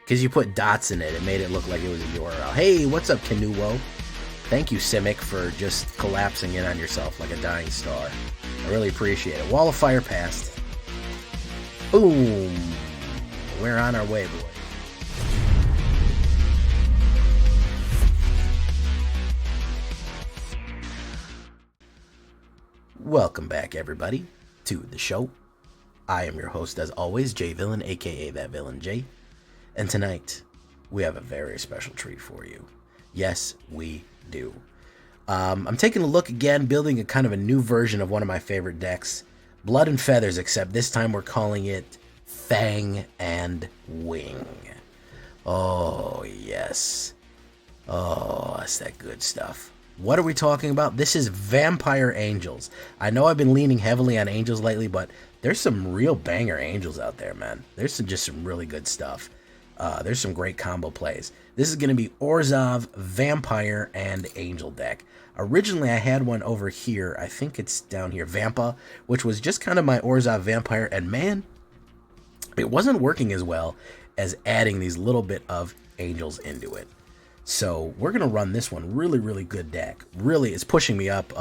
Because you put dots in it, it made it look like it was a URL. Hey, what's up, Canuwo? Thank you, Simic, for just collapsing in on yourself like a dying star. I really appreciate it. Wall of Fire passed. Boom! We're on our way, boys. Welcome back, everybody, to the show. I am your host, as always, J Villain, aka That Villain J. And tonight, we have a very special treat for you. Yes, we do. I'm taking a look again, building a kind of a new version of one of my favorite decks, Blood and Feathers, except this time we're calling it Fang and Wing. Oh, yes. Oh, that's that good stuff. What are we talking about? This is Vampire Angels. I know I've been leaning heavily on Angels lately, but there's some real banger Angels out there, man. There's just some really good stuff. There's some great combo plays. This is going to be Orzhov, Vampire, and Angel deck. Originally, I had one over here. I think it's down here, Vampa, which was just kind of my Orzhov Vampire. And man, it wasn't working as well as adding these little bit of Angels into it. So we're going to run this one. Really, really good deck. Really, it's pushing me up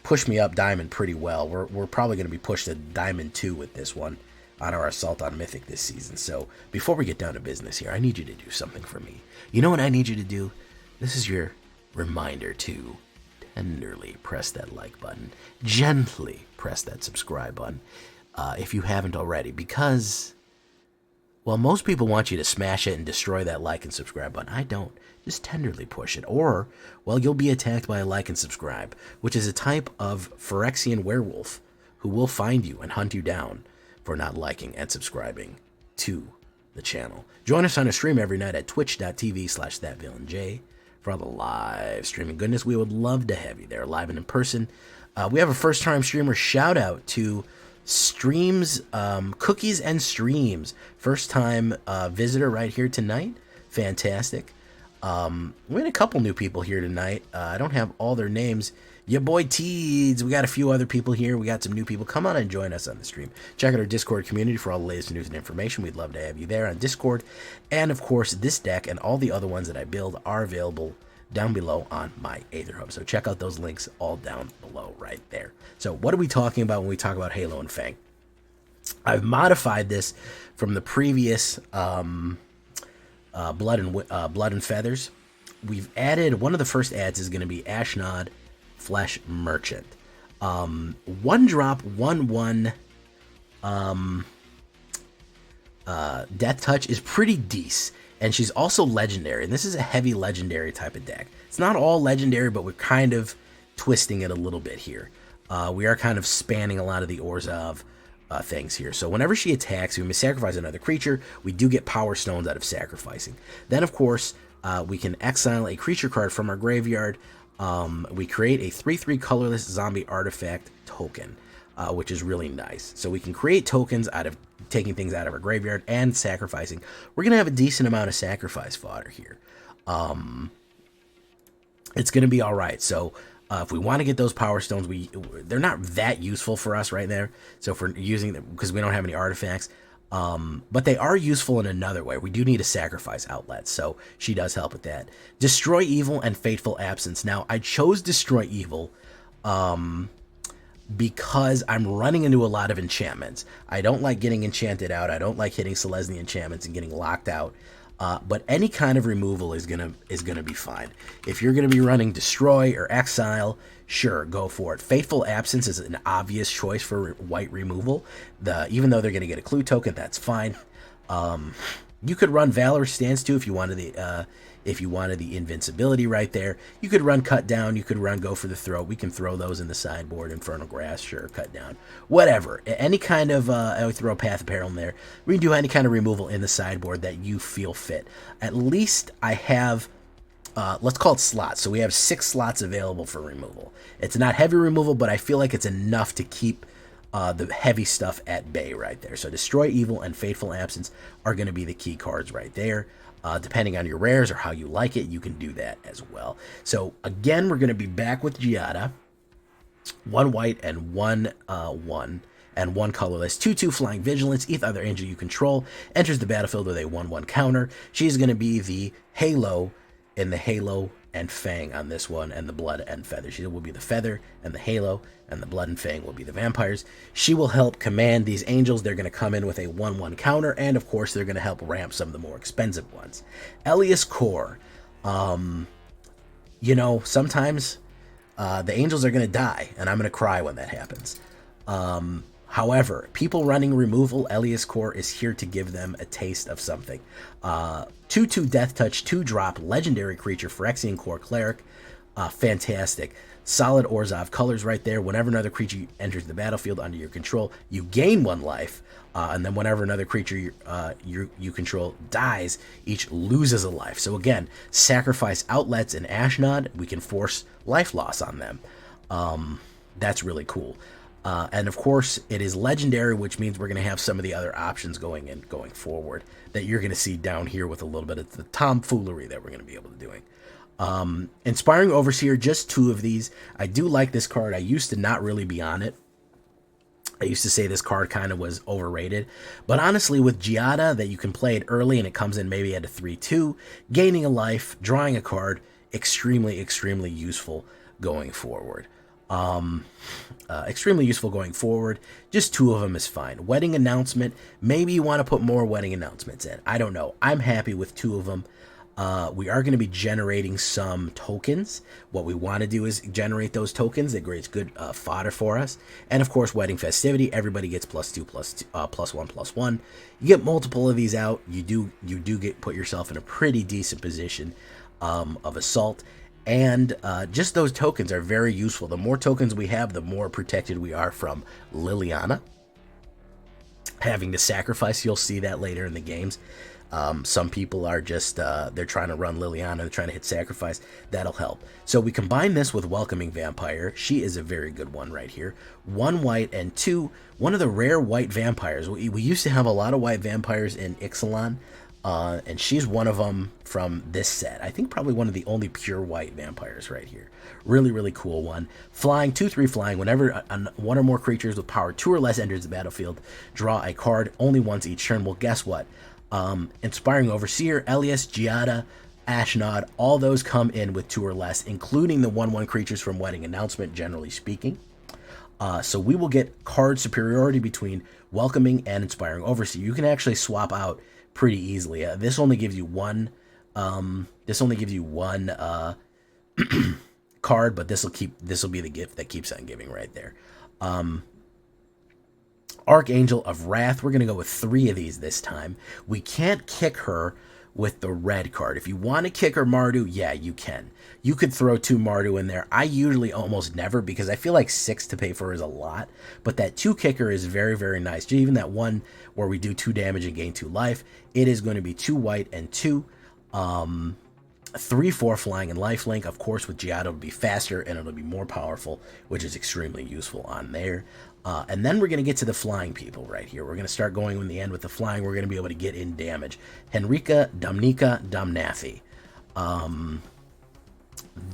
Diamond pretty well. We're probably going to be pushed to Diamond 2 with this one on our Assault on Mythic this season. So before we get down to business here, I need you to do something for me. You know what I need you to do? This is your reminder to tenderly press that like button. Gently press that subscribe button if you haven't already. Because, well, most people want you to smash it and destroy that like and subscribe button. I don't. Just tenderly push it. Or, well, you'll be attacked by a like and subscribe, which is a type of Phyrexian werewolf who will find you and hunt you down for not liking and subscribing to the channel. Join us on a stream every night at twitch.tv/thatvillainj for all the live streaming goodness. We would love to have you there live and in person. We have a first-time streamer shout out to Streams, Cookies and Streams. First-time visitor right here tonight. Fantastic. We had a couple new people here tonight. I don't have all their names. Your boy Teeds. We got a few other people here. We got some new people. Come on and join us on the stream. Check out our Discord community for all the latest news and information. We'd love to have you there on Discord. And, of course, this deck and all the other ones that I build are available down below on my AetherHub. So check out those links all down below right there. So what are we talking about when we talk about Halo and Fang? I've modified this from the previous Blood and Feathers. We've added, one of the first adds is going to be Ashnod, Flesh Merchant. 1-drop, 1/1 Death Touch is pretty decent. And she's also legendary. And this is a heavy legendary type of deck. It's not all legendary, but we're kind of twisting it a little bit here. We are kind of spanning a lot of the Orzhov things here. So whenever she attacks, we may sacrifice another creature. We do get power stones out of sacrificing. Then, of course, we can exile a creature card from our graveyard. We create a 3/3 colorless zombie artifact token, which is really nice. So we can create tokens out of taking things out of our graveyard and sacrificing. We're going to have a decent amount of sacrifice fodder here. It's going to be all right. So if we want to get those power stones, they're not that useful for us right there. So if we're using them, because we don't have any artifacts, but they are useful in another way. We do need a sacrifice outlet, so she does help with that. Destroy Evil and Fateful Absence. Now, I chose Destroy Evil because I'm running into a lot of enchantments. I don't like getting enchanted out. I don't like hitting Selesnya enchantments and getting locked out. But any kind of removal is gonna be fine. If you're gonna be running Destroy or Exile, sure, go for it. Fateful Absence is an obvious choice for white removal. Even though they're gonna get a clue token, that's fine. You could run Valorous Stance too if you wanted the invincibility right there. You could run Cut Down. You could run Go for the Throat. We can throw those in the sideboard. Infernal Grass, sure, Cut Down, whatever. Any kind of I would throw Path of Peril in there. We can do any kind of removal in the sideboard that you feel fit. At least I have. Let's call it slots. So we have 6 slots available for removal. It's not heavy removal, but I feel like it's enough to keep the heavy stuff at bay right there. So Destroy Evil and Fateful Absence are going to be the key cards right there. Depending on your rares or how you like it, you can do that as well. So again, we're going to be back with Giada. 1 white and 1/1. and 1 colorless 2/2 flying vigilance. Each other angel you control enters the battlefield with a 1/1 counter. She's going to be the Halo in the Halo and Fang on this one, and the Blood and Feather. She will be the Feather and the Halo, and the Blood and Fang will be the vampires. She will help command these angels. They're going to come in with a 1/1 counter, and of course they're going to help ramp some of the more expensive ones. il-Kor. You know, sometimes the angels are going to die, and I'm going to cry when that happens. However, people running removal, il-Kor is here to give them a taste of something. 2/2 Death Touch, 2-drop, legendary creature, Phyrexian Core Cleric. Fantastic. Solid Orzhov colors right there. Whenever another creature enters the battlefield under your control, you gain 1 life. And then whenever another creature you control dies, each loses a life. So again, sacrifice outlets in Ashnod. We can force life loss on them. That's really cool. And of course, it is legendary, which means we're going to have some of the other options going forward that you're going to see down here with a little bit of the tomfoolery that we're going to be able to doing. Inspiring Overseer, just 2 of these. I do like this card. I used to not really be on it. I used to say this card kind of was overrated. But honestly, with Giada, that you can play it early and it comes in maybe at a 3/2, gaining a life, drawing a card, extremely, extremely useful going forward. Extremely useful going forward. Just 2 of them is fine. Wedding Announcement, maybe you want to put more wedding announcements in. I don't know. I'm happy with 2 of them. We are going to be generating some tokens. What we want to do is generate those tokens. That creates good fodder for us. And of course, Wedding Festivity. Everybody gets +2, +1/+1. You get multiple of these out. You do put yourself in a pretty decent position of assault. And just those tokens are very useful. The more tokens we have, the more protected we are from Liliana having to sacrifice. You'll see that later in the games. Some people are just, they're trying to run Liliana, they're trying to hit sacrifice. That'll help. So we combine this with Welcoming Vampire. She is a very good one right here. 1 white and 2, one of the rare white vampires. We used to have a lot of white vampires in Ixalan. And she's one of them from this set. I think probably one of the only pure white vampires right here. Really, really cool one. Flying, 2/3 flying. Whenever 1 or more creatures with power 2 or less enters the battlefield, draw a card only once each turn. Well, guess what? Inspiring Overseer, Elias, Giada, Ashnod, all those come in with 2 or less, including the 1/1 creatures from Wedding Announcement, generally speaking. So we will get card superiority between Welcoming and Inspiring Overseer. You can actually swap out pretty easily. This only gives you one. This only gives you one card, but this will be the gift that keeps on giving right there. Archangel of Wrath. We're gonna go with 3 of these this time. We can't kick her with the red card. If you want to kick her Mardu, yeah, you can. You could throw 2 Mardu in there. I usually almost never, because I feel like 6 to pay for is a lot. But that 2 kicker is very, very nice. Even that one where we do 2 damage and gain 2 life, it is going to be 2 white and 2. 3/4 flying and lifelink. Of course, with Giada, it'll be faster and it'll be more powerful, which is extremely useful on there. And then we're going to get to the flying people right here. We're going to start going in the end with the flying. We're going to be able to get in damage. Henrika Domnathi.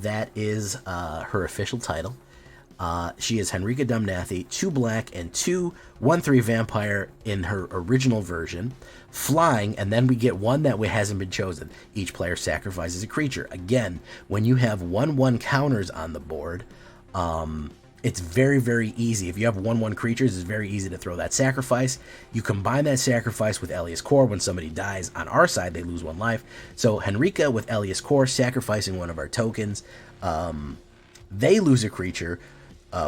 That is her official title. She is Henrika Domnathi, 2 black and 2 1/3 vampire in her original version. Flying, and then we get one that hasn't been chosen. Each player sacrifices a creature. Again, when you have 1/1 counters on the board, it's very, very easy. If you have 1/1 creatures, it's very easy to throw that sacrifice. You combine that sacrifice with il-Kor. When somebody dies on our side, they lose 1 life. So Henrika with il-Kor, sacrificing one of our tokens. They lose a creature.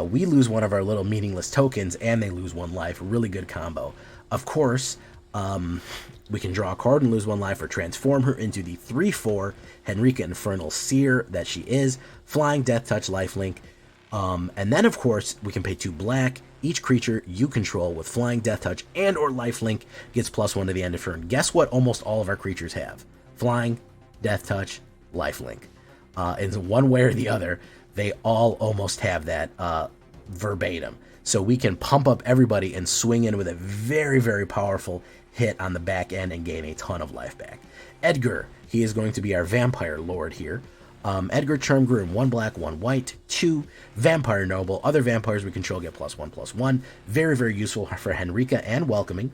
We lose one of our little meaningless tokens, and they lose 1 life. Really good combo. Of course, we can draw a card and lose 1 life, or transform her into the 3/4 Henrika Infernal Seer that she is. Flying, Death Touch, Lifelink. And then, of course, we can pay 2 black. Each creature you control with Flying, Death Touch, and or Lifelink gets +1 to the end of turn. Guess what almost all of our creatures have? Flying, Death Touch, Lifelink. In one way or the other, they all almost have that verbatim. So we can pump up everybody and swing in with a very, very powerful hit on the back end and gain a ton of life back. Edgar, he is going to be our vampire lord here. Edgar, Charm, Groom, 1 black, 1 white, 2 Vampire Noble. Other vampires we control get +1/+1. Very, very useful for Henrika and welcoming.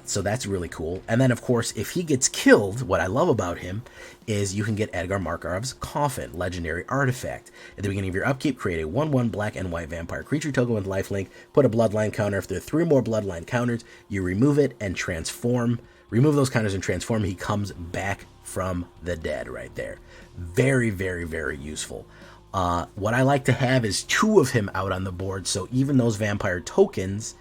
So that's really cool. And then, of course, if he gets killed, what I love about him is you can get Edgar Markov's Coffin, legendary artifact. At the beginning of your upkeep, create a 1/1 black and white vampire creature token with lifelink. Put a bloodline counter. If there are 3 more bloodline counters, you remove it and transform. Remove those counters and transform. He comes back from the dead right there. Very, very, very useful. What I like to have is 2 of him out on the board, so even those vampire tokens,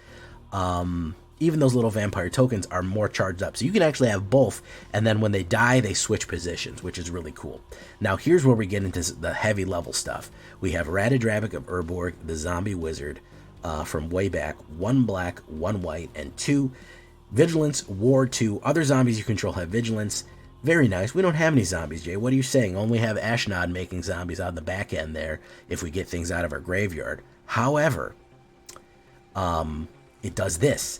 even those little vampire tokens are more charged up. So you can actually have both, and then when they die, they switch positions, which is really cool. Now, here's where we get into the heavy level stuff. We have Ratadrabik of Urborg, the zombie wizard from way back. 1 black, 1 white, and 2 Vigilance, Ward 2. Other zombies you control have Vigilance. Very nice. We don't have any zombies, Jay. What are you saying? Only have Ashnod making zombies on the back end there if we get things out of our graveyard. However, it does this.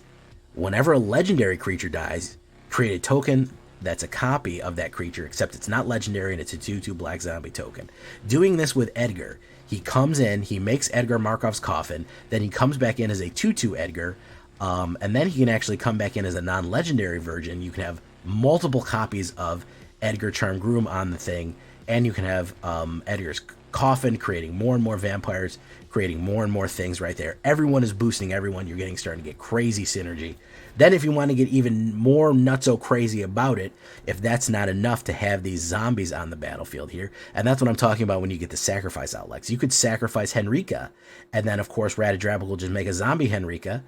Whenever a legendary creature dies, create a token that's a copy of that creature, except it's not legendary and it's a 2/2 black zombie token. Doing this with Edgar, he comes in, he makes Edgar Markov's Coffin, then he comes back in as a 2/2 Edgar, and then he can actually come back in as a non-legendary version. You can have multiple copies of Edgar Charm Groom on the thing, and you can have Edgar's Coffin, creating more and more vampires, creating more and more things right there. Everyone is boosting everyone. You're starting to get crazy synergy. Then if you want to get even more nutso crazy about it, if that's not enough to have these zombies on the battlefield here, and that's what I'm talking about when you get the sacrifice outlets. You could sacrifice Henrika, and then of course Ratadrabik will just make a zombie Henrika,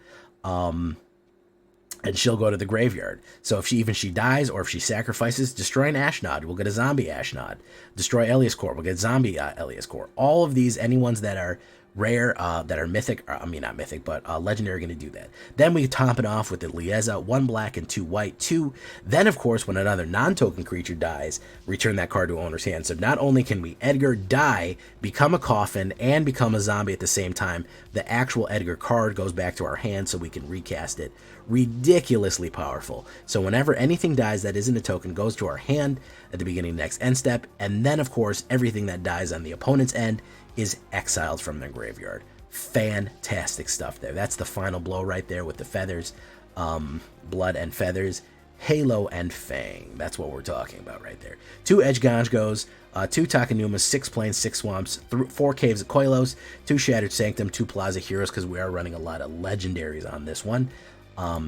and she'll go to the graveyard. So if she dies, or if she sacrifices, destroy an Ashnod, we'll get a zombie Ashnod. Destroy il-Kor, we'll get zombie il-Kor. All of these, any ones that are rare, that are mythic, I mean not mythic, but legendary, are going to do that. Then we top it off with the Liesa, 1 black and 2 white, 2. Then of course, when another non-token creature dies, return that card to owner's hand. So not only can we Edgar die, become a Coffin, and become a zombie at the same time, the actual Edgar card goes back to our hand so we can recast it. Ridiculously powerful. So whenever anything dies that isn't a token, goes to our hand at the beginning of the next end step, and then of course everything that dies on the opponent's end is exiled from their graveyard. Fantastic stuff there. That's the final blow right there with the feathers, blood and feathers, halo and fang. That's what we're talking about right there. 2 Eiganjos, 2 Takenuma, 6 plains, 6 swamps, 4 Caves of Koilos, 2 Shattered Sanctum, 2 Plaza Heroes, because we are running a lot of legendaries on this one.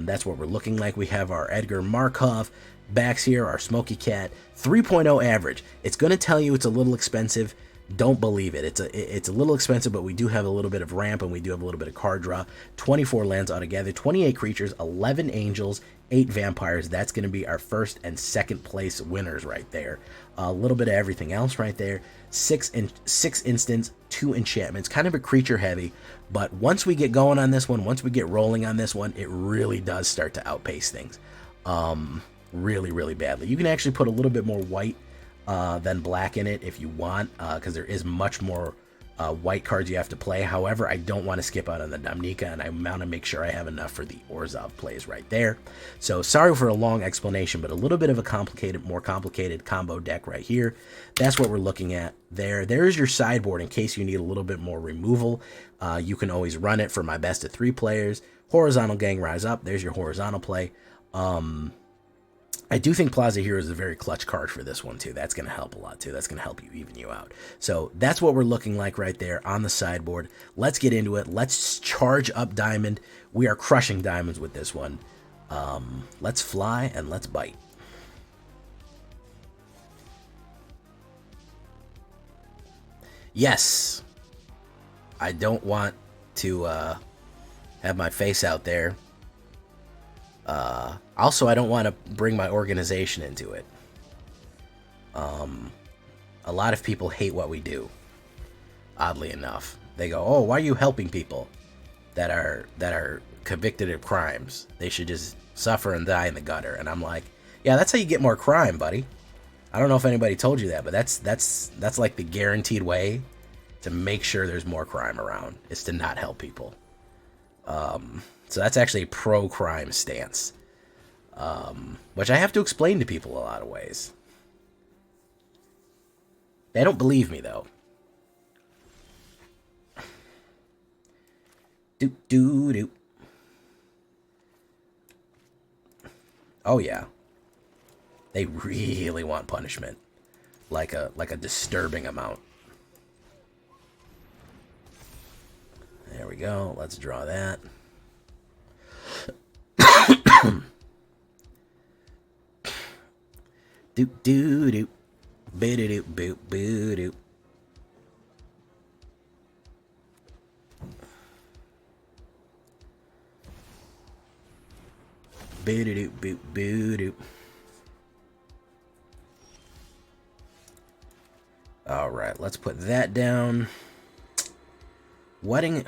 That's what we're looking like. We have our Edgar Markov backs here, our Smoky Cat, 3.0 average. It's going to tell you it's a little expensive. Don't believe it. It's a little expensive, but we do have a little bit of ramp, and we do have a little bit of card draw. 24 lands altogether, 28 creatures, 11 angels, 8 vampires. That's going to be our first and second place winners right there. A little bit of everything else right there. 6 instants, 2 enchantments. Kind of a creature heavy, but once we get going on this one, once we get rolling on this one, it really does start to outpace things. Really, really badly. You can actually put a little bit more white than black in it if you want, because there is much more white cards you have to play. However, I don't want to skip out on the Domnathi, and I want to make sure I have enough for the Orzhov plays right there. So sorry for a long explanation, but a little bit of a more complicated combo deck right here. That's what we're looking at there. There's your sideboard in case you need a little bit more removal. You can always run it for my best of 3 players. Horizontal Gang Rise Up. There's your horizontal play. I do think Plaza Hero is a very clutch card for this one too. That's going to help a lot too. That's going to help you even you out. So that's what we're looking like right there on the sideboard. Let's get into it. Let's charge up Diamond. We are crushing diamonds with this one. Let's fly and let's bite. Yes, I don't want to have my face out there. Also, I don't want to bring my organization into it. A lot of people hate what we do, oddly enough. They go, oh, why are you helping people that are convicted of crimes? They should just suffer and die in the gutter. And I'm like, yeah, that's how you get more crime, buddy. I don't know if anybody told you that, but that's like the guaranteed way to make sure there's more crime around, is to not help people. So that's actually a pro-crime stance, which I have to explain to people a lot of ways. They don't believe me, though. Doop, doop, doop. Oh, yeah. They really want punishment. Like a disturbing amount. There we go. Let's draw that. Doop, doop, doop. Boo-doop, boop, boo-doop. Boo-doop, boop, boo-doop. Alright, let's put that down. Wedding...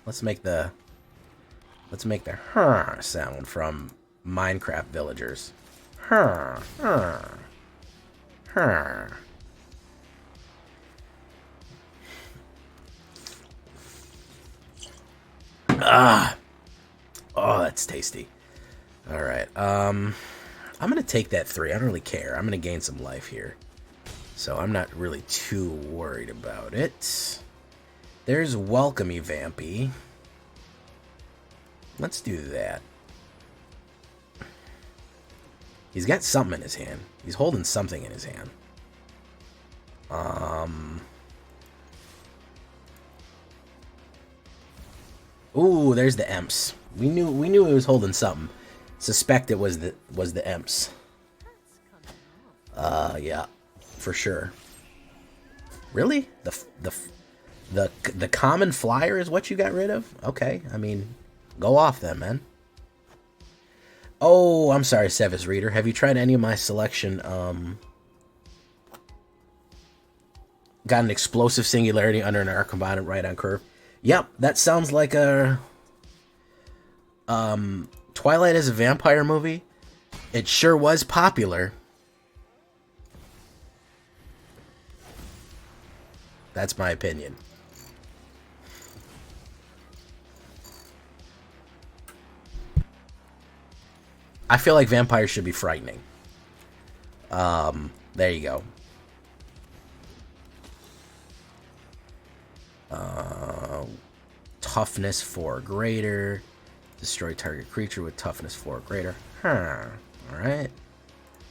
Let's make the sound from Minecraft villagers. Ah. Oh, that's tasty. Alright, I'm gonna take that 3. I don't really care. I'm gonna gain some life here. So I'm not really too worried about it. There's Welcomey Vampy. Let's do that. He's got something in his hand. He's holding something in his hand. Ooh, there's the Emps. We knew he was holding something. Suspect it was the Emps. Yeah, for sure. Really? The common flyer is what you got rid of? Okay, I mean, go off then, man. Oh, I'm sorry, Sevis Reader. Have you tried any of my selection? Got an explosive singularity under an arc combatant right on curve. Yep, that sounds like a Twilight is a vampire movie. It sure was popular. That's my opinion. I feel like vampires should be frightening. There you go. Toughness 4 greater. Destroy target creature with toughness 4 greater. Alright.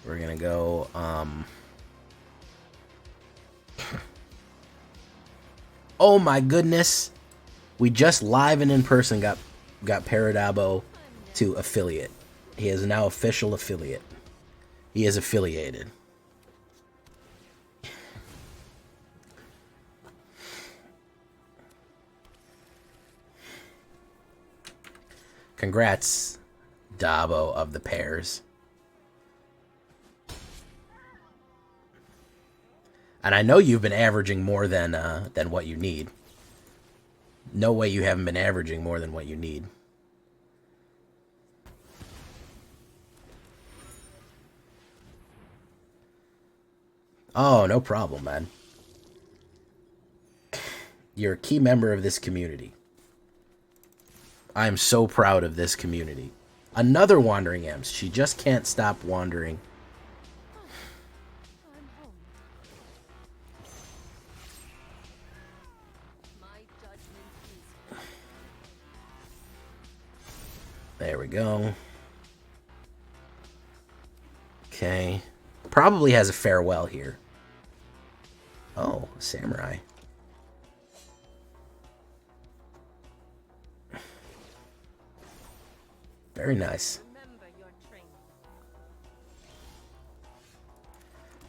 We're gonna go, oh my goodness. We just live and in person got Paradabo to affiliate. He is now official affiliate. He is affiliated. Congrats, Dabo of the pairs. And I know you've been averaging more than what you need. No way you haven't been averaging more than what you need. Oh, no problem, man. You're a key member of this community. I am so proud of this community. Another wandering Ems. She just can't stop wandering. There we go. Okay. Probably has a farewell here. Oh, samurai. Very nice.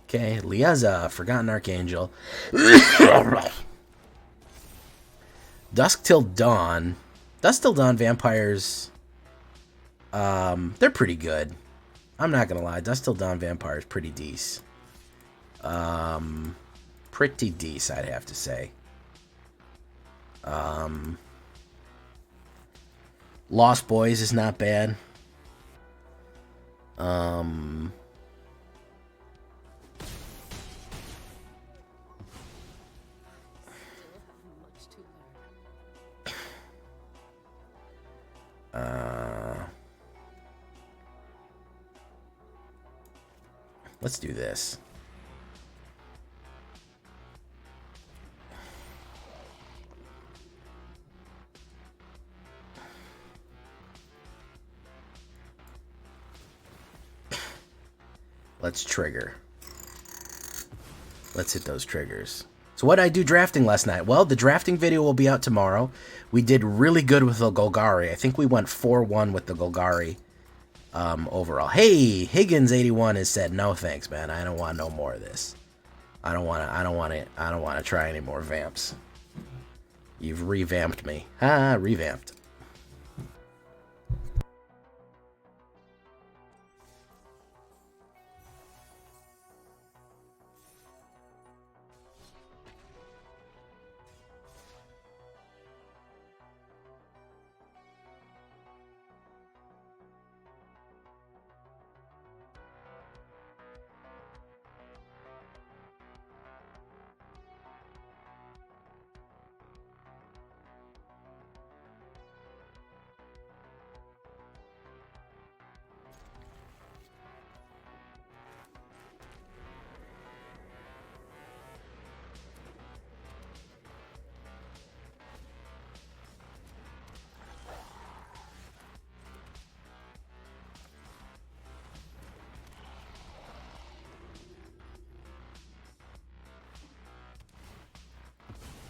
Okay, Liesa, Forgotten Archangel. Dusk Till Dawn. Dusk Till Dawn vampires, they're pretty good. I'm not gonna lie, Dusk Till Dawn vampires pretty decent. Pretty decent, I'd have to say. Lost Boys is not bad. Let's do this. Let's trigger. Let's hit those triggers. So what did I do drafting last night? Well, the drafting video will be out tomorrow. We did really good with the Golgari. I think we went 4-1 with the Golgari overall. Hey, Higgins81 has said, no thanks, man. I don't want no more of this. I don't want to try any more vamps. You've revamped me. Ah, revamped.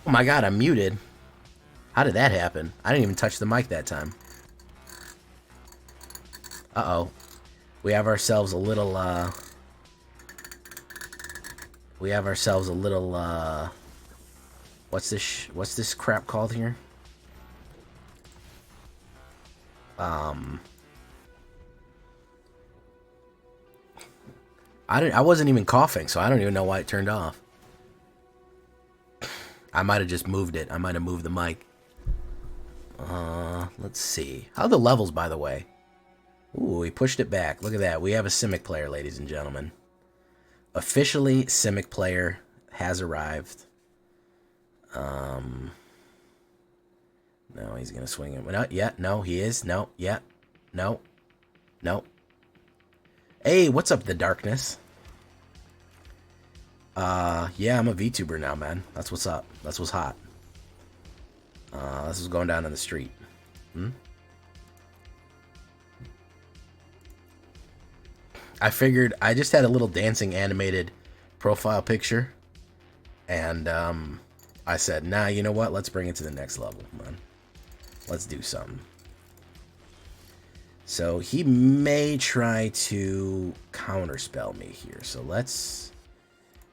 Oh my god, I'm muted. How did that happen? I didn't even touch the mic that time. Uh-oh. We have ourselves a little, what's this crap called here? I wasn't even coughing, so I don't even know why it turned off. I might have just moved it. I might have moved the mic. Let's see. How are the levels, by the way? Ooh, we pushed it back. Look at that. We have a Simic player, ladies and gentlemen. Officially, Simic player has arrived. No, he's going to swing it. No, yeah, no, he is. No, yeah, no, no. Hey, what's up, The Darkness? Yeah, I'm a VTuber now, man. That's what's up. That's what's hot. This is going down in the street. I figured I just had a little dancing animated profile picture. And, I said, nah, you know what? Let's bring it to the next level, man. Let's do something. So he may try to counterspell me here. So let's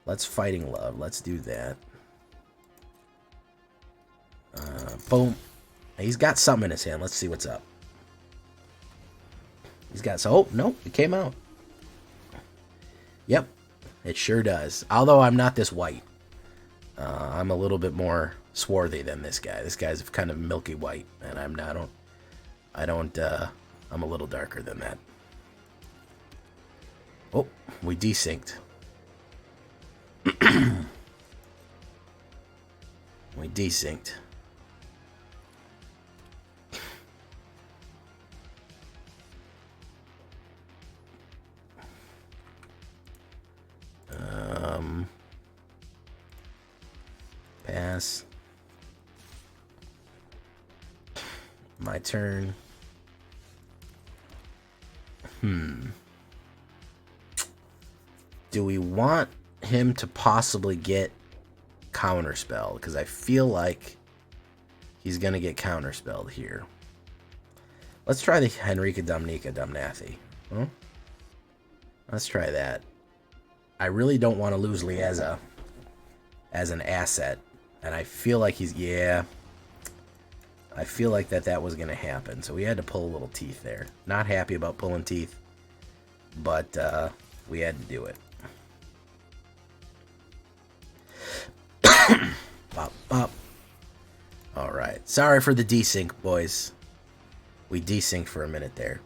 Fighting Love. Let's do that. Boom. He's got something in his hand. Let's see what's up. He's got... So, oh, no. It came out. Yep. It sure does. Although I'm not this white. I'm a little bit more swarthy than this guy. This guy's kind of milky white. And I'm not... I'm a little darker than that. Oh, we desynced. We desynced. Pass. My turn. Do we want him to possibly get counterspell? Because I feel like he's going to get counterspelled here. Let's try the Henrika Domnathi. Huh? Let's try that. I really don't want to lose Liesa as an asset. And I feel like he's... Yeah. I feel like that was going to happen. So we had to pull a little teeth there. Not happy about pulling teeth. But we had to do it. Bop, bop. Alright. Sorry for the desync, boys. We desynced for a minute there.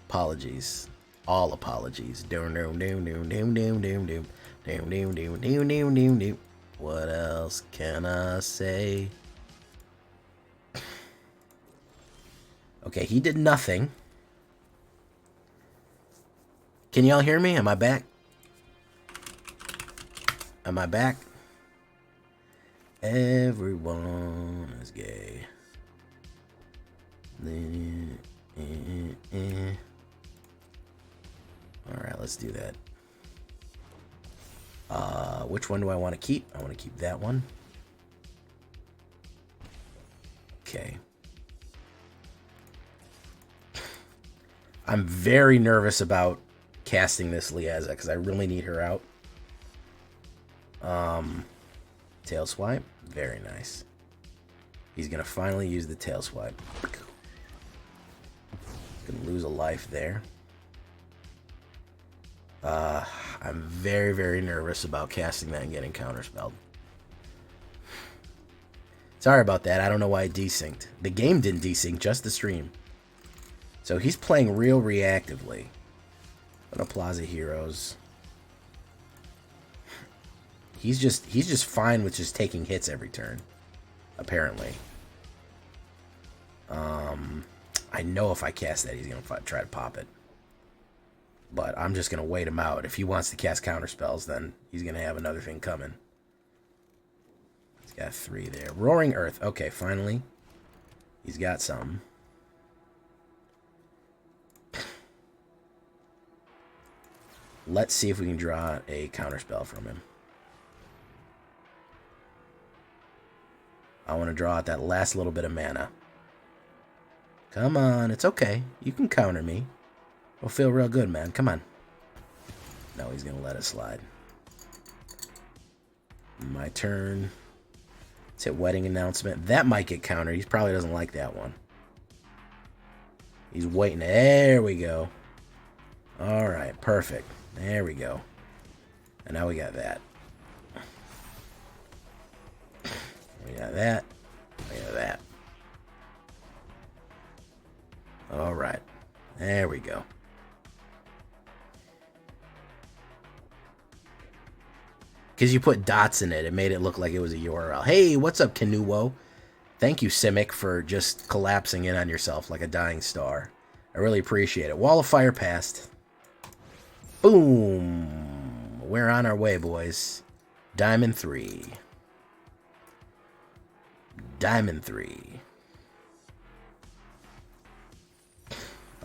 Apologies. All apologies. Doom, doom, doom, doom, doom, doom, doom, doom. Doom, doom, doom, doom, doom, doom, doom. What else can I say? Okay, he did nothing. Can y'all hear me? Am I back? Am I back? Everyone is gay. Alright, let's do that. Which one do I want to keep? I want to keep that one. Okay. I'm very nervous about casting this Liesa because I really need her out. Tail swipe. Very nice. He's going to finally use the tail swipe. Going to lose a life there. I'm very, very nervous about casting that and getting counterspelled. Sorry about that. I don't know why it desynced. The game didn't desync, just the stream. So he's playing real reactively. What a Plaza Heroes. He's just fine with just taking hits every turn, apparently. I know if I cast that, he's gonna try to pop it. But I'm just gonna wait him out. If he wants to cast counterspells, then he's gonna have another thing coming. He's got 3 there. Roaring Earth. Okay, finally, he's got some. Let's see if we can draw a counterspell from him. I want to draw out that last little bit of mana. Come on, it's okay. You can counter me. It'll feel real good, man. Come on. No, he's going to let it slide. My turn. Let's hit Wedding Announcement. That might get countered. He probably doesn't like that one. He's waiting. There we go. All right, perfect. There we go. And now we got that. We got that. We got that. All right. There we go. Because you put dots in it, it made it look like it was a URL. Hey, what's up, Kanuwo? Thank you, Simic, for just collapsing in on yourself like a dying star. I really appreciate it. Wall of Fire passed. Boom. We're on our way, boys. Diamond 3. Diamond 3.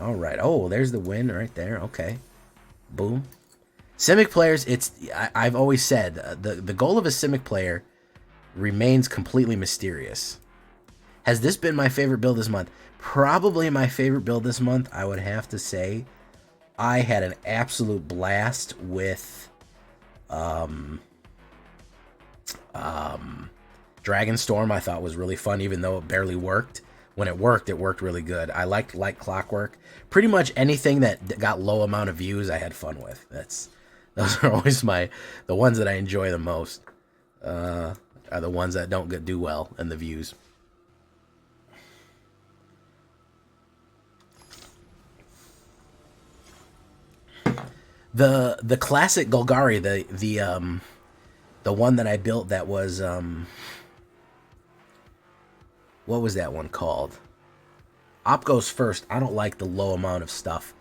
All right. Oh, there's the win right there. Okay. Boom. Simic players, I've always said, the goal of a Simic player remains completely mysterious. Has this been my favorite build this month? Probably my favorite build this month, I would have to say. I had an absolute blast with Dragonstorm. I thought was really fun, even though it barely worked. When it worked really good. I liked Like Clockwork. Pretty much anything that got low amount of views, I had fun with. Those are always the ones that I enjoy the most. Are the ones that don't do well in the views. The classic Golgari, the one that I built that was what was that one called? Op goes first. I don't like the low amount of stuff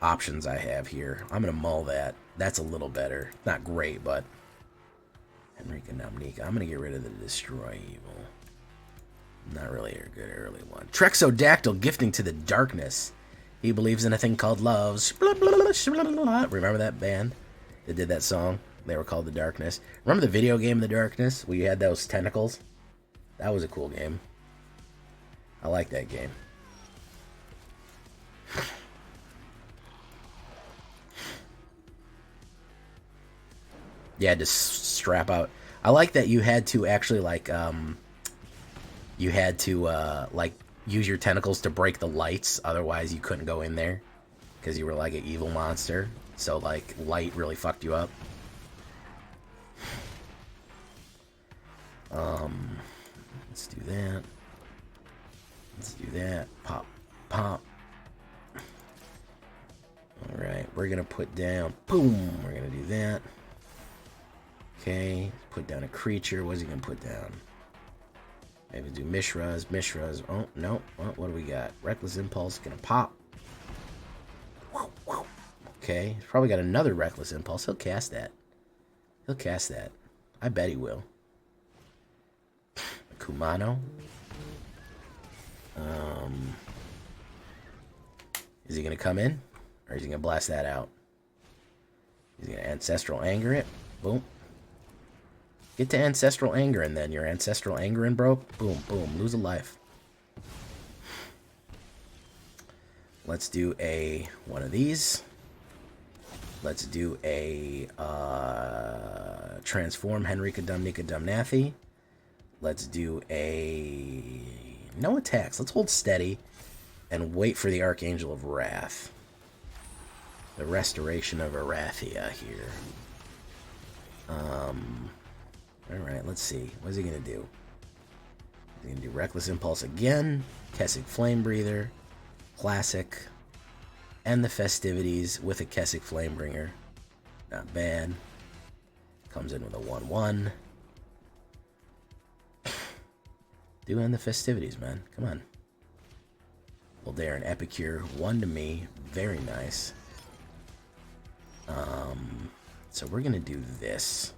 options I have here. I'm gonna mull that. That's a little better. Not great, but Henrika Domnathi. I'm gonna get rid of the Destroy Evil. Not really a good early one. Trexodactyl gifting to the darkness. He believes in a thing called loves. Remember that band that did that song? They were called The Darkness. Remember the video game The Darkness where you had those tentacles? That was a cool game. I like that game. You had to strap out. I like that you had to actually like use your tentacles to break the lights, otherwise you couldn't go in there because you were like an evil monster. So like light really fucked you up. Let's do that. Let's do that. Pop, pop. All right, we're gonna put down. Boom. We're gonna do that. Okay, put down a creature. What's he gonna put down? Maybe do Mishras. Mishras. Oh, no. Well, what do we got? Reckless Impulse. Gonna pop. Okay, he's probably got another Reckless Impulse. He'll cast that. He'll cast that. I bet he will. Kumano. Is he going to come in? Or is he going to blast that out? He's going to Ancestral Anger it. Boom. Get to Ancestral Anger, and then your Ancestral Angering, bro. Boom, boom. Lose a life. Let's do one of these. Let's do a Transform Henrika Domnathi. Let's do no attacks. Let's hold steady and wait for the Archangel of Wrath. The Restoration of Arathia here. Alright, let's see. What is he going to do? He's going to do Reckless Impulse again. Kessig Flame Breather. Classic. End the festivities with a Kessig Flamebringer. Not bad. Comes in with a 1/1. Do end the festivities, man. Come on. Dare and Epicure. 1 to me. Very nice. So we're going to do this.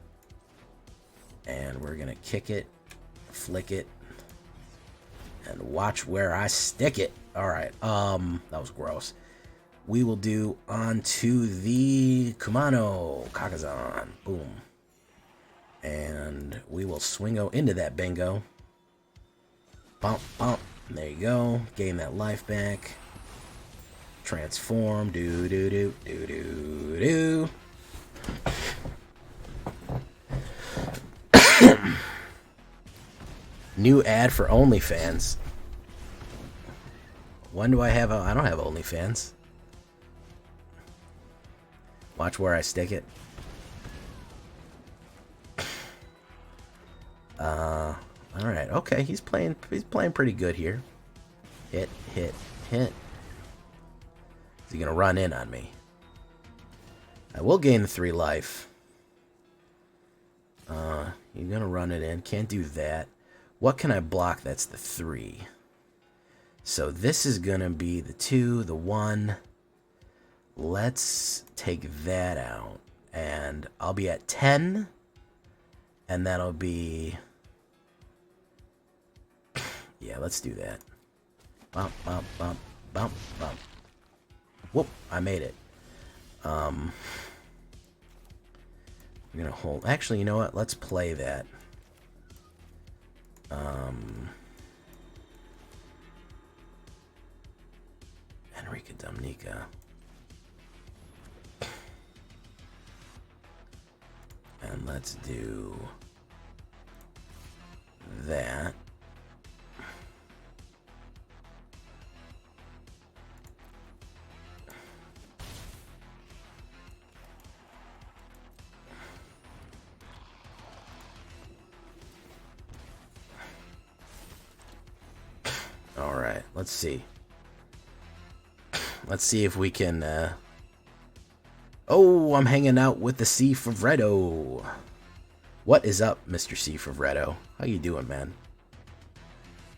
And we're going to kick it, flick it, and watch where I stick it. Alright, that was gross. We will do onto the Kumano Kakazan. Boom. And we will swingo into that bingo. Bump, bump. There you go. Gain that life back. Transform. Do, do, do, do, do, do. New ad for OnlyFans. When do I have I don't have OnlyFans. Watch where I stick it. Alright, okay, he's playing pretty good here. Hit, hit, hit. Is he gonna run in on me? I will gain the 3 life. He's gonna run it in. Can't do that. What can I block that's the 3? So this is gonna be the 2, the 1. Let's take that out. And I'll be at 10. And that'll be... Yeah, let's do that. Bump, bump, bump, bump, bump. Whoop, I made it. I'm gonna hold... Actually, you know what? Let's play that. Henrika Domnathi. And let's do that. All right, let's see. Let's see if we can... Oh, I'm hanging out with the C Favretto. What is up, Mr. C Favretto? How you doing, man?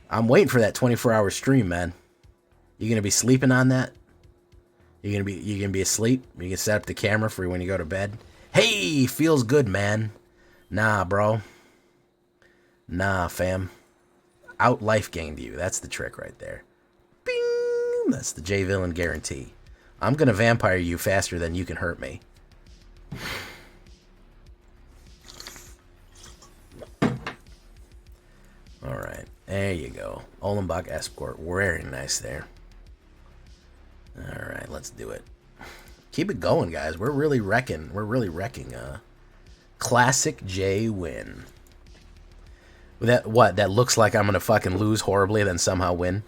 I'm waiting for that 24-hour stream, man. You gonna be sleeping on that? You gonna be asleep? You can set up the camera for when you go to bed. Hey, feels good, man. Nah, bro. Nah, fam. Out life gained you. That's the trick right there. Bing! That's the J Villain guarantee. I'm gonna vampire you faster than you can hurt me. Alright, there you go. Olenbach Escort, very nice there. Alright, let's do it. Keep it going, guys. We're really wrecking. Classic J win. That looks like I'm gonna fucking lose horribly, then somehow win?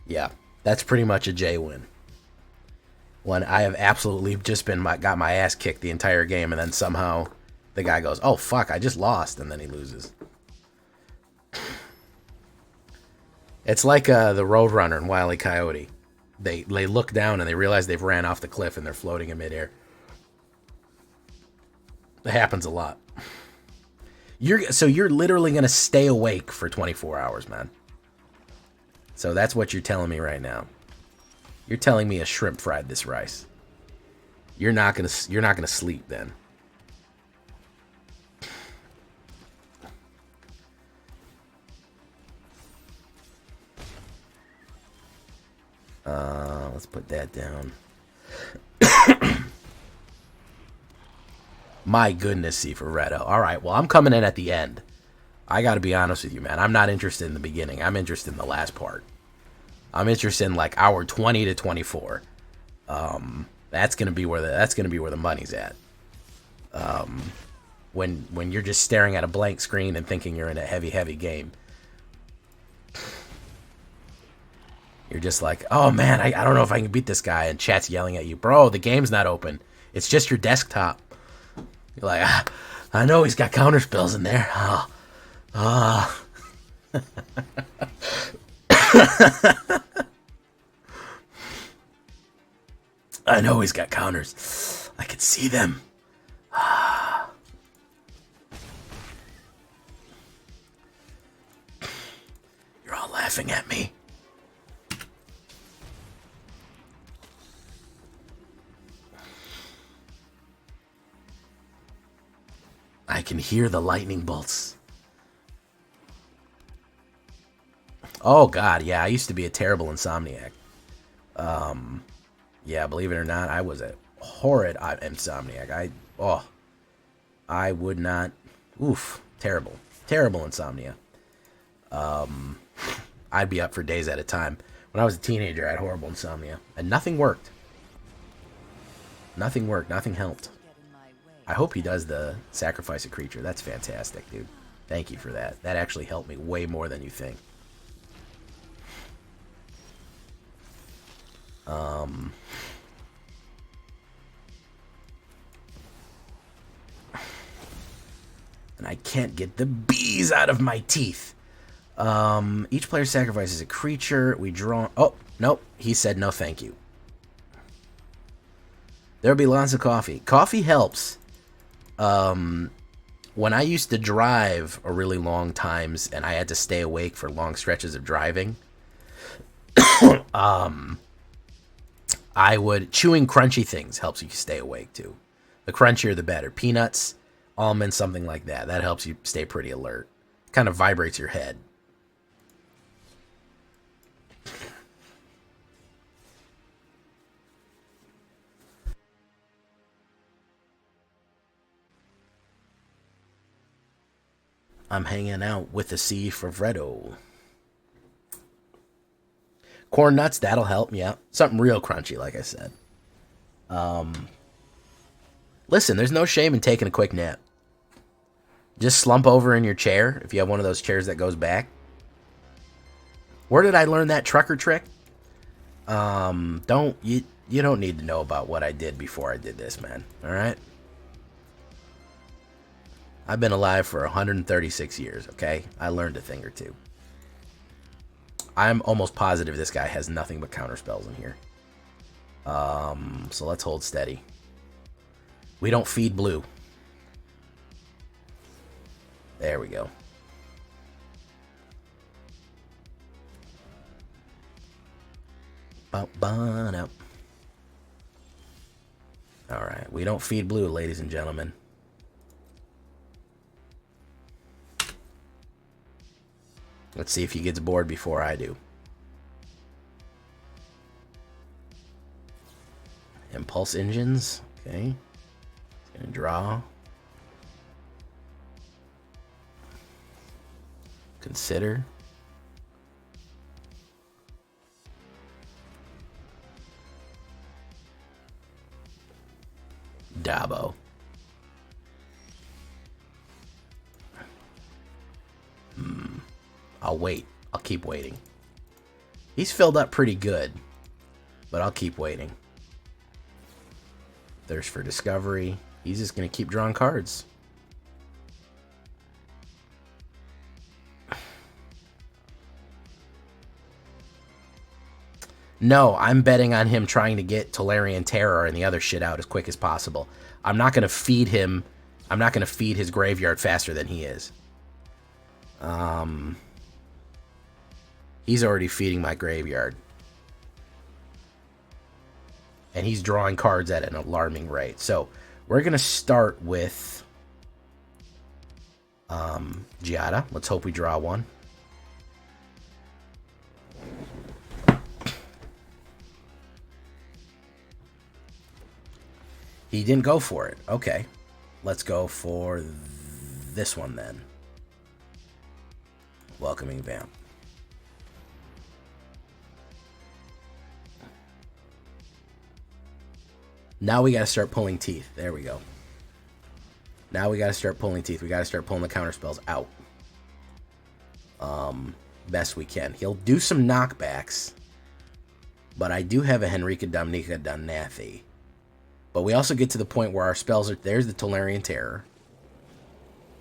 Yeah, that's pretty much a J win. When I have absolutely just got my ass kicked the entire game, and then somehow the guy goes, "Oh fuck, I just lost," and then he loses. It's like the Roadrunner in Wile E. Coyote. They look down and they realize they've ran off the cliff and they're floating in midair. It happens a lot. You're literally gonna stay awake for 24 hours, man. So that's what you're telling me right now. You're telling me a shrimp fried this rice. You're not gonna sleep then. Let's put that down. My goodness, C for Reto. All right, well, I'm coming in at the end. I got to be honest with you, man. I'm not interested in the beginning. I'm interested in the last part. I'm interested in like hour 20 to 24. That's gonna be where the money's at. When you're just staring at a blank screen and thinking you're in a heavy game. You're just like, oh man, I don't know if I can beat this guy, and chat's yelling at you, bro, the game's not open. It's just your desktop. You're like, I know he's got counter spells in there. I know he's got counters. I can see them. You're all laughing at me. I can hear the lightning bolts. Oh god, yeah, I used to be a terrible insomniac. Yeah, believe it or not, I was a horrid insomniac. I would not. Oof, terrible insomnia. I'd be up for days at a time. When I was a teenager, I had horrible insomnia, and nothing worked. Nothing helped. I hope he does the sacrifice a creature. That's fantastic, dude. Thank you for that. That actually helped me way more than you think. And I can't get the bees out of my teeth. Each player sacrifices a creature. We draw... Oh, nope. He said no thank you. There'll be lots of coffee. Coffee helps. When I used to drive a really long times and I had to stay awake for long stretches of driving, chewing crunchy things helps you stay awake too. The crunchier the better. Peanuts, almonds, something like that. That helps you stay pretty alert. Kind of vibrates your head. I'm hanging out with the C for Vredo. Corn nuts, that'll help, yeah. Something real crunchy, like I said. Listen, there's no shame in taking a quick nap. Just slump over in your chair, if you have one of those chairs that goes back. Where did I learn that trucker trick? You don't need to know about what I did before I did this, man. Alright? I've been alive for 136 years, okay? I learned a thing or two. I'm almost positive this guy has nothing but counter spells in here. So let's hold steady. We don't feed blue. There we go. Alright, we don't feed blue, ladies and gentlemen. Let's see if he gets bored before I do. Impulse engines. Okay. He's gonna draw. Consider. Dabo. I'll wait. I'll keep waiting. He's filled up pretty good, but I'll keep waiting. Thirst for discovery. He's just going to keep drawing cards. No, I'm betting on him trying to get Tolarian Terror and the other shit out as quick as possible. I'm not going to feed him. I'm not going to feed his graveyard faster than he is. He's already feeding my graveyard. And he's drawing cards at an alarming rate. So we're going to start with Giada. Let's hope we draw one. He didn't go for it. Okay. Let's go for this one then. Welcoming Vamp. Now we got to start pulling teeth. There we go. Now we got to start pulling teeth. We got to start pulling the counter spells out. Best we can. He'll do some knockbacks. But I do have a Henrika Domnathi. But we also get to the point where our spells are... There's the Tolarian Terror.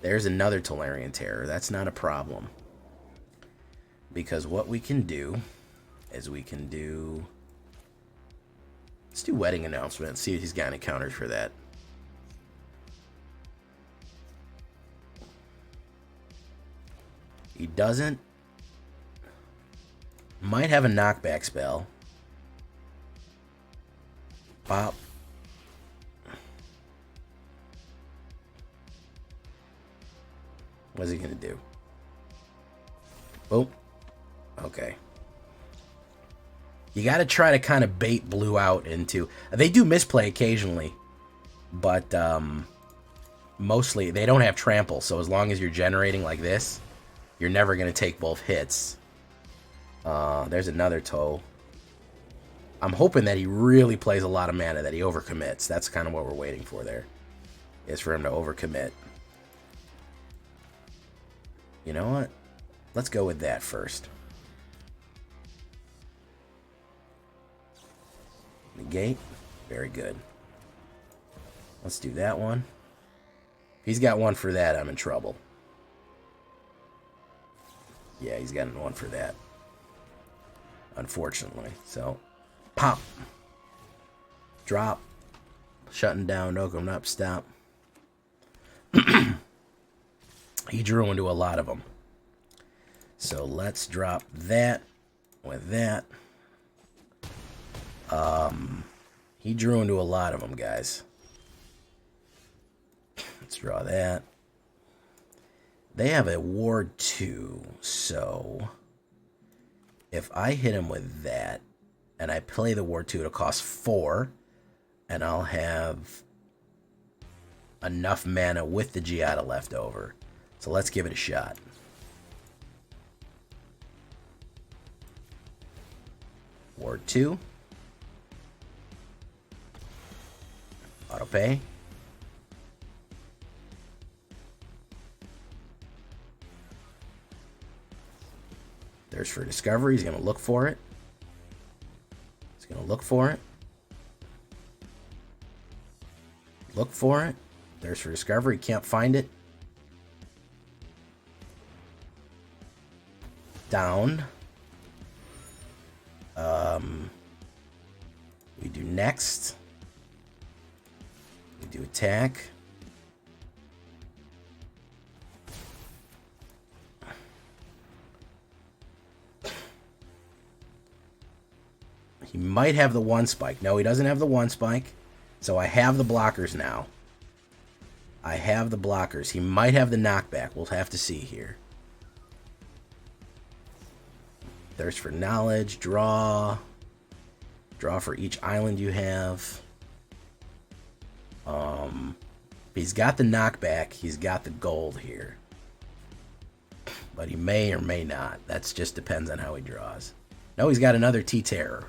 There's another Tolarian Terror. That's not a problem. Because what we can do is we can do... Let's do Wedding Announcement. See if he's got any counters for that. He doesn't. Might have a knockback spell. Pop. What's he gonna do? Boom. Okay. You got to try to kind of bait blue out into... They do misplay occasionally, but mostly they don't have trample, so as long as you're generating like this, you're never going to take both hits. There's another toe. I'm hoping that he really plays a lot of mana, that he overcommits. That's kind of what we're waiting for there, is for him to overcommit. You know what? Let's go with that first. Negate. Very good. Let's do that one. If he's got one for that, I'm in trouble. Yeah, he's got one for that. Unfortunately. So, pop. Drop. Shutting down. No, come up. Stop. He drew into a lot of them. So, let's drop that with that. He drew into a lot of them, guys. Let's draw that. They have a ward 2, so if I hit him with that and I play the ward 2, it'll cost 4, and I'll have enough mana with the Giada left over. So let's give it a shot. Ward 2. Auto pay. There's for discovery. He's going to look for it. He's going to look for it. Look for it. There's for discovery. Can't find it. Down. We do next. We do attack. He might have the one spike. No, he doesn't have the one spike. So I have the blockers now. I have the blockers. He might have the knockback. We'll have to see here. Thirst for knowledge. Draw. Draw for each island you have. He's got the knockback. He's got the gold here. But he may or may not. That just depends on how he draws. No, he's got another T-Terror.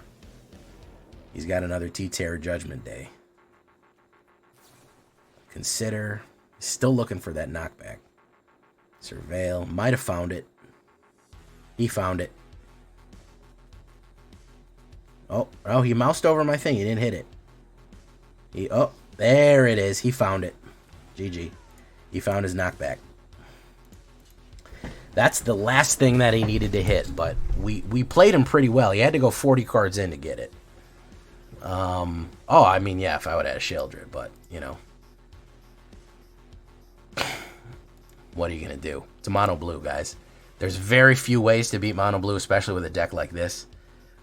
He's got another T-Terror Judgment Day. Consider. Still looking for that knockback. Surveil. Might have found it. He found it. Oh, he moused over my thing. He didn't hit it. Oh, there it is. He found it. GG. He found his knockback. That's the last thing that he needed to hit, but we played him pretty well. He had to go 40 cards in to get it. Oh, I mean, yeah, if I would have had a Sheldred, but, you know. What are you going to do? It's a mono blue, guys. There's very few ways to beat mono blue, especially with a deck like this.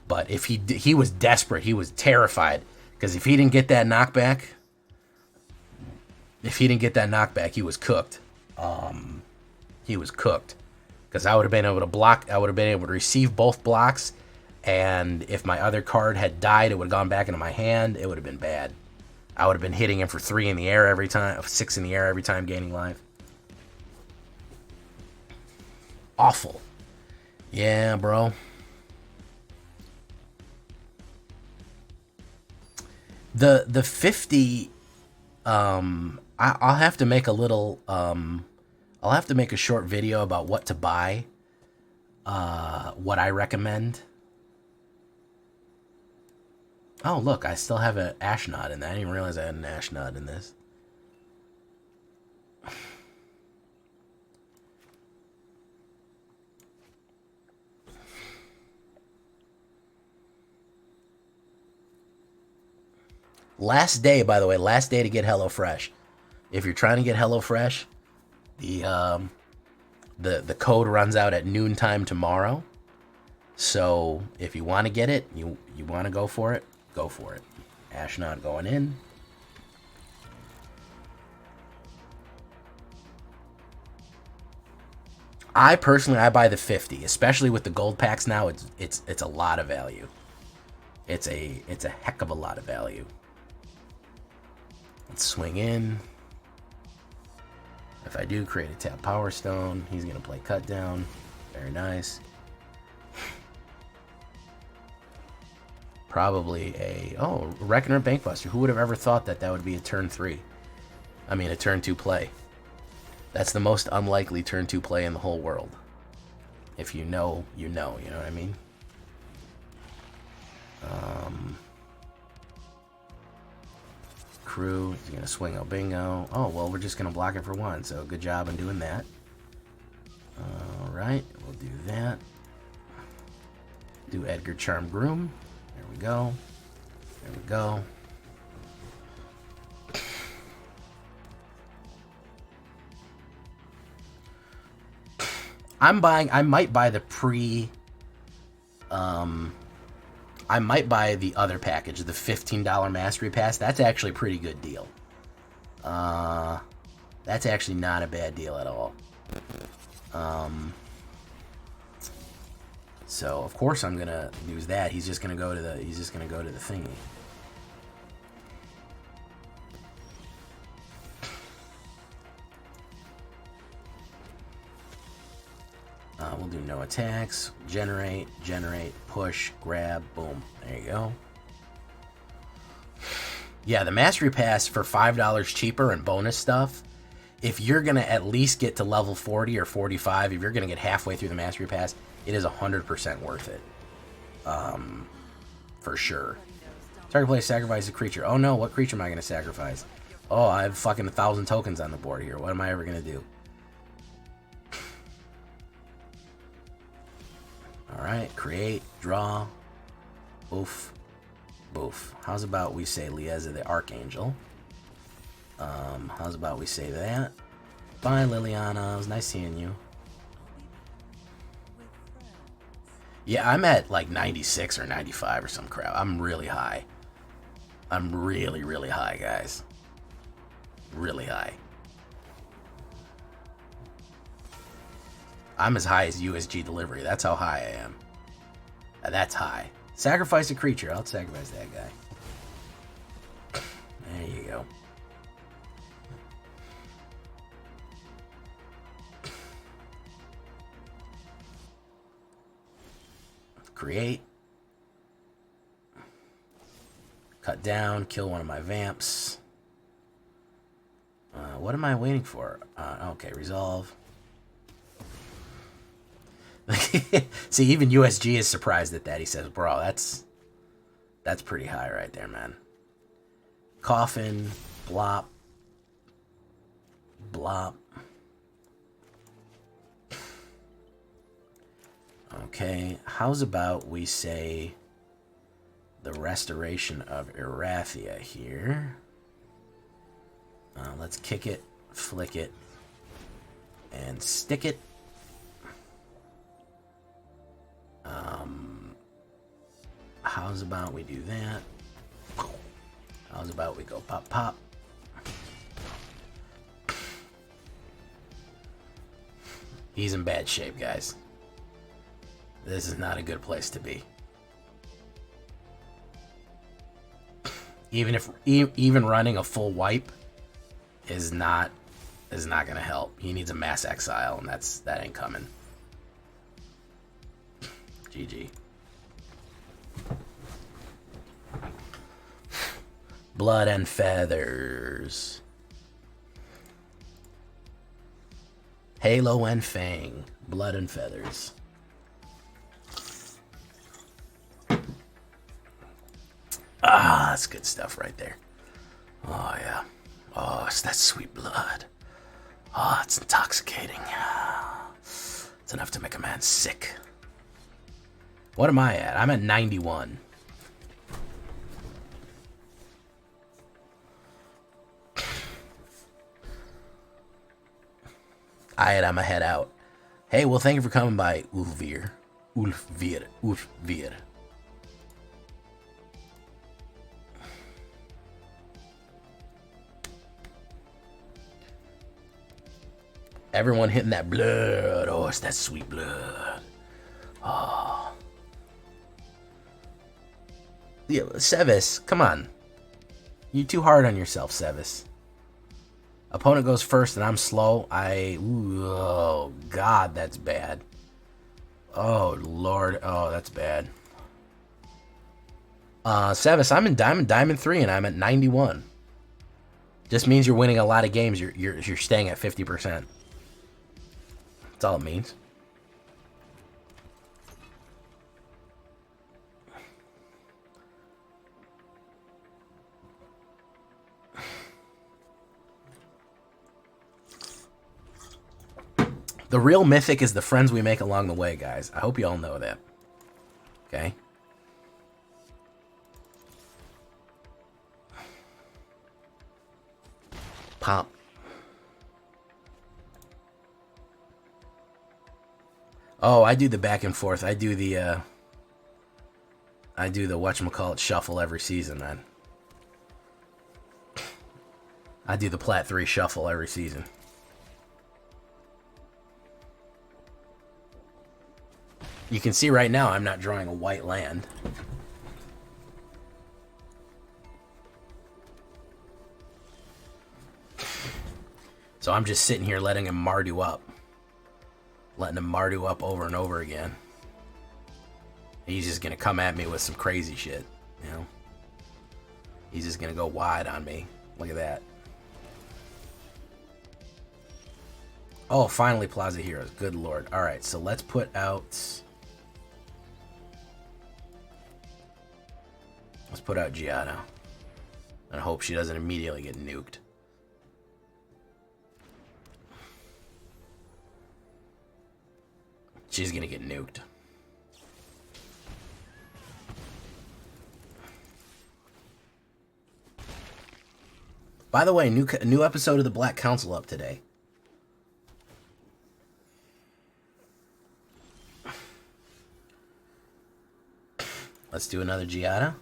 But if he was desperate, he was terrified, Because if he didn't get that knockback, he was cooked. He was cooked. Because I would have been able to block, I would have been able to receive both blocks, and if my other card had died, it would have gone back into my hand. It would have been bad. I would have been hitting him for 3 in the air every time, 6 in the air every time gaining life. Awful. Yeah, bro. The 50, I'll have to make a little, I'll have to make a short video about what to buy, what I recommend. Oh, look, I still have an Ashnod in that. I didn't even realize I had an Ashnod in this. Last day, by the way, last day to get HelloFresh. If you're trying to get HelloFresh, the code runs out at noontime tomorrow. So if you want to get it, you want to go for it, go for it. Ashnod going in. I buy the 50, especially with the gold packs now. It's a lot of value. It's a heck of a lot of value. Let's swing in. If I do create a tap Power Stone, he's gonna play Cut Down. Very nice. Probably a Reckoner Bankbuster. Who would have ever thought that would be a turn 3? I mean, a turn 2 play. That's the most unlikely turn 2 play in the whole world. If you know, you know what I mean? Crew, he's gonna swing out Bingo. Oh, well, we're just gonna block it for 1, so good job in doing that. Alright, we'll do that. Do Edgar Charm Groom. There we go. There we go. I might buy the I might buy the other package, the $15 Mastery Pass. That's actually a pretty good deal. That's actually not a bad deal at all. So of course I'm gonna use that. He's just gonna go to the thingy. We'll do no attacks, generate, push, grab, boom. There you go. Yeah, the Mastery Pass for $5 cheaper and bonus stuff. If you're going to at least get to level 40 or 45, if you're going to get halfway through the Mastery Pass, it is 100% worth it. For sure. Target player sacrifice a creature. Oh no, what creature am I going to sacrifice? Oh, I have fucking 1,000 tokens on the board here. What am I ever going to do? Alright, create, draw, boof, boof. How's about we say Liesa the Archangel? How's about we say that? Bye, Liliana. It was nice seeing you. Yeah, I'm at like 96 or 95 or some crap. I'm really high. I'm really, really high, guys. Really high. I'm as high as USG delivery. That's how high I am. That's high. Sacrifice a creature. I'll sacrifice that guy. There you go. Create. Cut down. Kill one of my vamps. What am I waiting for? Okay, resolve. See, even USG is surprised at that. He says, bro, that's pretty high right there, man. Coffin, blop, blop. Okay, how's about we say the restoration of Erathia here. Let's kick it, flick it, and stick it. How's about we do that? How's about we go pop, pop. He's in bad shape, guys. This is not a good place to be. Even running a full wipe is not gonna help. He needs a mass exile, and that ain't coming. GG. Blood and feathers. Halo and Fang. Blood and feathers. Ah, that's good stuff right there. Oh, yeah. Oh, it's that sweet blood. Oh, it's intoxicating. It's enough to make a man sick. What am I at? I'm at 91. Alright, I'ma head out. Hey, well, thank you for coming by, Ulfvir. Everyone hitting that blood. Oh, it's that sweet blood. Oh. Yeah, Sevis, come on. You're too hard on yourself, Sevis. Opponent goes first and I'm slow. Oh, God, that's bad. Oh, Lord. Oh, that's bad. Sevis, I'm in Diamond 3, and I'm at 91. Just means you're winning a lot of games. You're staying at 50%. That's all it means. The real mythic is the friends we make along the way, guys. I hope you all know that. Okay? Pop. Oh, I do the back and forth. I do the whatchamacallit shuffle every season, man. I do the Plat 3 shuffle every season. You can see right now I'm not drawing a white land. So I'm just sitting here letting him Mardu up. Letting him Mardu up over and over again. He's just going to come at me with some crazy shit, you know? He's just going to go wide on me. Look at that. Oh, finally Plaza Heroes. Good lord. Alright, so let's put out... Let's put out Giada. And hope she doesn't immediately get nuked. She's gonna get nuked. By the way, new episode of the Black Council up today. Let's do another Giada.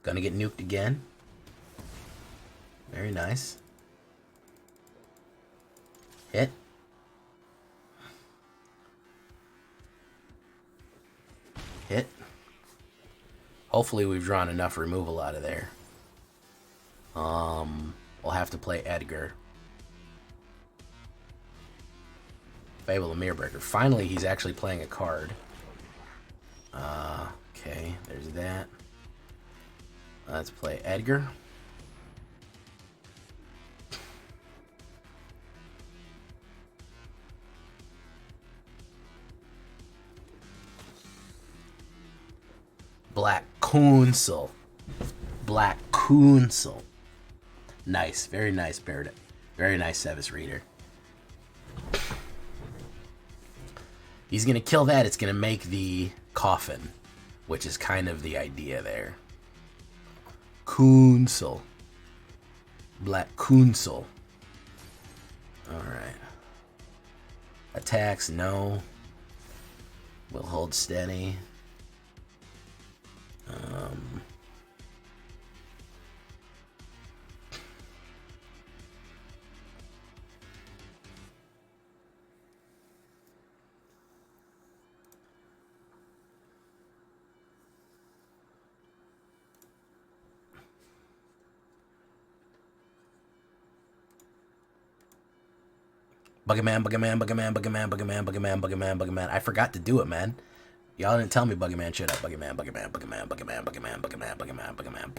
Gonna get nuked again. Very nice. Hit. Hit. Hopefully we've drawn enough removal out of there. We'll have to play Edgar. Fable of Mirebreaker. Finally, he's actually playing a card. Okay, there's that. Let's play Edgar. Black Council. Black Council. Nice. Very nice, Baird. Very nice, Sevis Reader. He's going to kill that. It's going to make the coffin, which is kind of the idea there. Council. Black Council. Alright. Attacks, no. We'll hold steady. Buggerman, Buggerman, Buggerman, Buggerman, Buggerman, Buggerman, Buggerman, Buggerman. I forgot to do it, man. Y'all didn't tell me Buggerman shit up. Buggerman, Buggerman, Buggerman, Buggerman, Buggerman, Buggerman, Buggerman, Buggerman.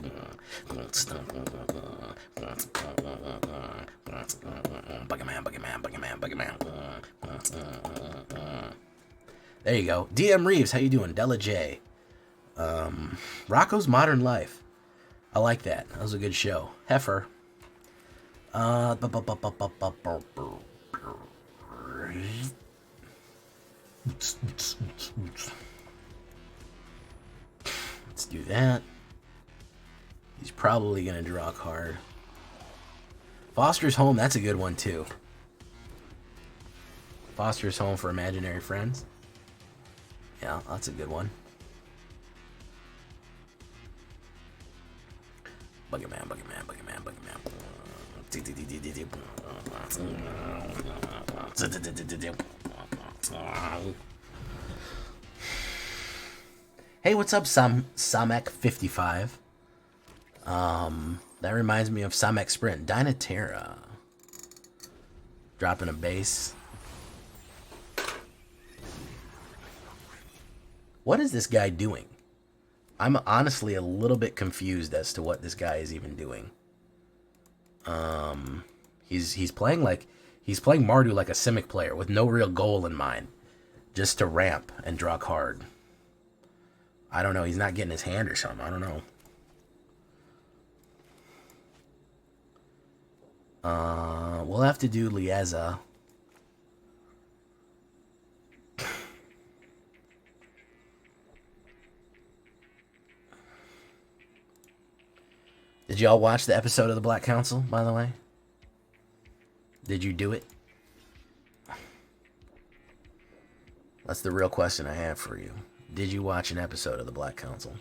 Buggerman, Buggerman, Buggerman, Buggerman. There you go. DM Reeves, how you doing? Della J. Rocco's Modern Life. I like that. That was a good show. Heifer. Let's do that. He's probably going to draw a card. Foster's Home, that's a good one too. Foster's Home for Imaginary Friends. Yeah, that's a good one. Buggerman, Buggerman, Buggerman, Buggerman. Hey, what's up, Samek55? That reminds me of Samek Sprint. Dynaterra. Dropping a base. What is this guy doing? I'm honestly a little bit confused as to what this guy is even doing. He's playing Mardu like a Simic player with no real goal in mind, just to ramp and draw a card. I don't know. He's not getting his hand or something. I don't know. We'll have to do Liesa. Did y'all watch the episode of the Black Council, by the way? Did you do it? That's the real question I have for you. Did you watch an episode of the Black Council?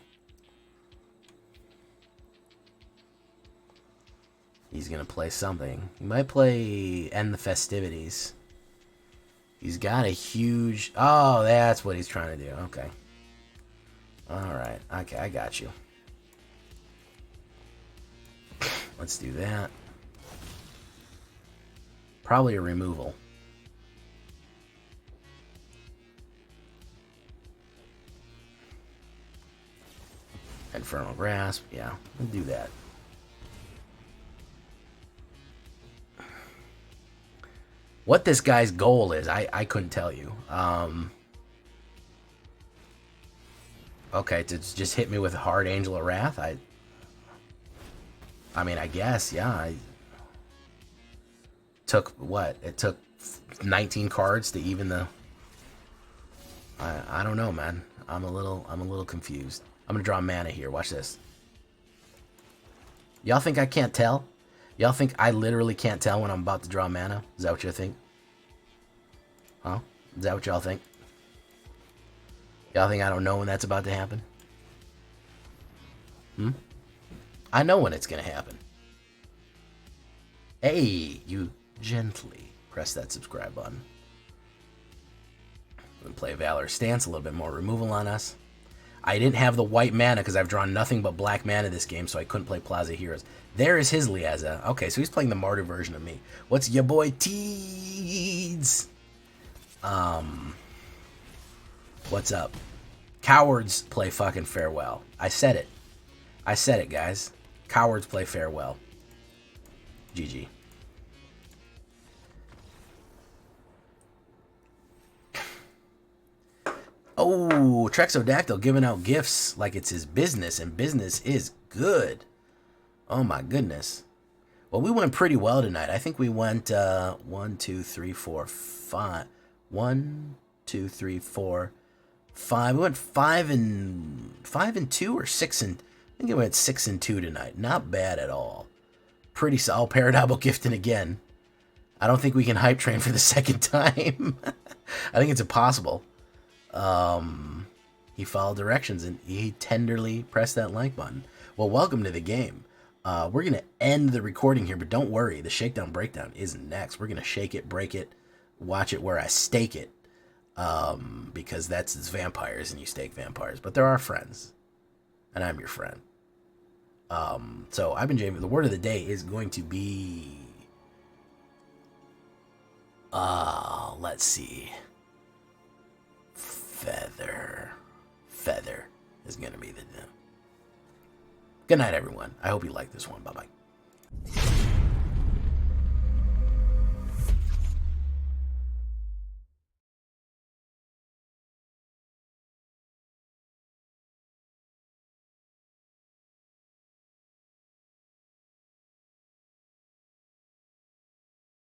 He's going to play something. He might play End the Festivities. He's got a huge... Oh, that's what he's trying to do. Okay. Alright. Okay, I got you. Let's do that. Probably a removal. Infernal Grasp. Yeah, we'll do that. What this guy's goal is, I couldn't tell you. Okay, to just hit me with Archangel of Wrath. I mean, I guess, yeah. I took what? It took 19 cards to even the. I don't know, man. I'm a little confused. I'm gonna draw mana here. Watch this. Y'all think I can't tell? Y'all think I literally can't tell when I'm about to draw mana? Is that what you think? Huh? Is that what y'all think? Y'all think I don't know when that's about to happen? I know when it's going to happen. Hey, you gently press that subscribe button. We're going to play Valor Stance, a little bit more removal on us. I didn't have the white mana because I've drawn nothing but black mana this game, so I couldn't play Plaza Heroes. There is his Liesa. Okay, so he's playing the Martyr version of me. What's your boy Teeds? What's up? Cowards play fucking Farewell. I said it. I said it, guys. Cowards play Farewell. GG. Oh, Trexodactyl giving out gifts like it's his business, and business is good. Oh my goodness. Well, we went pretty well tonight. I think we went 1, 2, 3, 4, 5. 1, 2, 3, 4, 5. We went 5 and 2 or 6 and I think we went 6 and 2 tonight. Not bad at all. Pretty solid. Paradable gifting again. I don't think we can hype train for the second time. I think it's impossible. He followed directions and he tenderly pressed that like button. Well, welcome to the game. We're going to end the recording here, but don't worry. The Shakedown Breakdown is next. We're going to shake it, break it, watch it where I stake it. Because it's vampires and you stake vampires. But there are friends. And I'm your friend. So I've been Jamie. The word of the day is going to be... let's see. Feather. Feather is going to be the... Good night, everyone. I hope you like this one. Bye-bye.